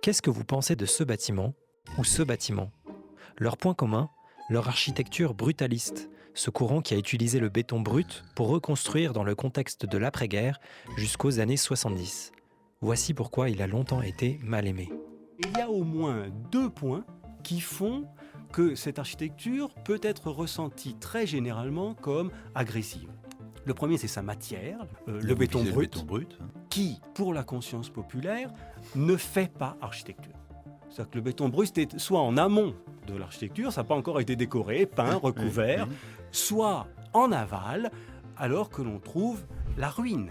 Qu'est-ce que vous pensez de ce bâtiment ou ce bâtiment? Leur point commun, leur architecture brutaliste, ce courant qui a utilisé le béton brut pour reconstruire dans le contexte de l'après-guerre jusqu'aux années 70. Voici pourquoi il a longtemps été mal aimé. Il y a au moins 2 points qui font que cette architecture peut être ressentie très généralement comme agressive. Le premier, c'est sa matière, le béton brut, qui, pour la conscience populaire, ne fait pas architecture. C'est-à-dire que le béton brut est soit en amont de l'architecture, ça n'a pas encore été décoré, peint, recouvert, soit en aval, alors que l'on trouve la ruine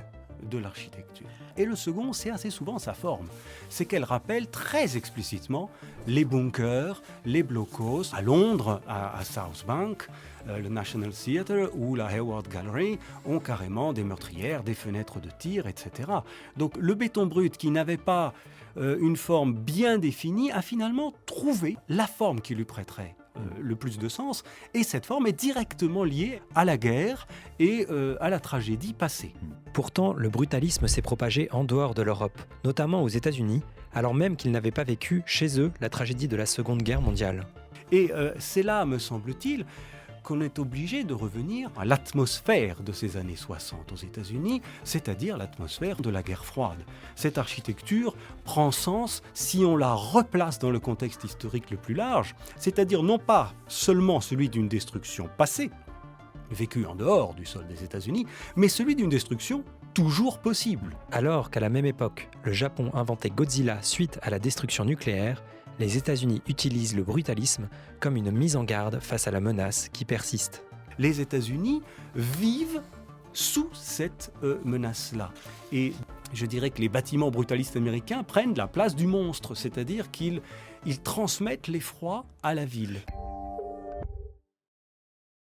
de l'architecture. Et le second, c'est assez souvent sa forme. C'est qu'elle rappelle très explicitement les bunkers, les blocos. À Londres, à South Bank, le National Theatre ou la Hayward Gallery ont carrément des meurtrières, des fenêtres de tir, etc. Donc le béton brut qui n'avait pas une forme bien définie a finalement trouvé la forme qui lui prêterait le plus de sens, et cette forme est directement liée à la guerre et à la tragédie passée. Pourtant, le brutalisme s'est propagé en dehors de l'Europe, notamment aux États-Unis, alors même qu'ils n'avaient pas vécu chez eux la tragédie de la Seconde Guerre mondiale. Et c'est là, me semble-t-il, qu'on est obligé de revenir à l'atmosphère de ces années 60 aux États-Unis, c'est-à-dire l'atmosphère de la guerre froide. Cette architecture prend sens si on la replace dans le contexte historique le plus large, c'est-à-dire non pas seulement celui d'une destruction passée, vécue en dehors du sol des États-Unis, mais celui d'une destruction toujours possible. Alors qu'à la même époque, le Japon inventait Godzilla suite à la destruction nucléaire, les États-Unis utilisent le brutalisme comme une mise en garde face à la menace qui persiste. Les États-Unis vivent sous cette menace-là. Et je dirais que les bâtiments brutalistes américains prennent la place du monstre, c'est-à-dire qu'ils transmettent l'effroi à la ville.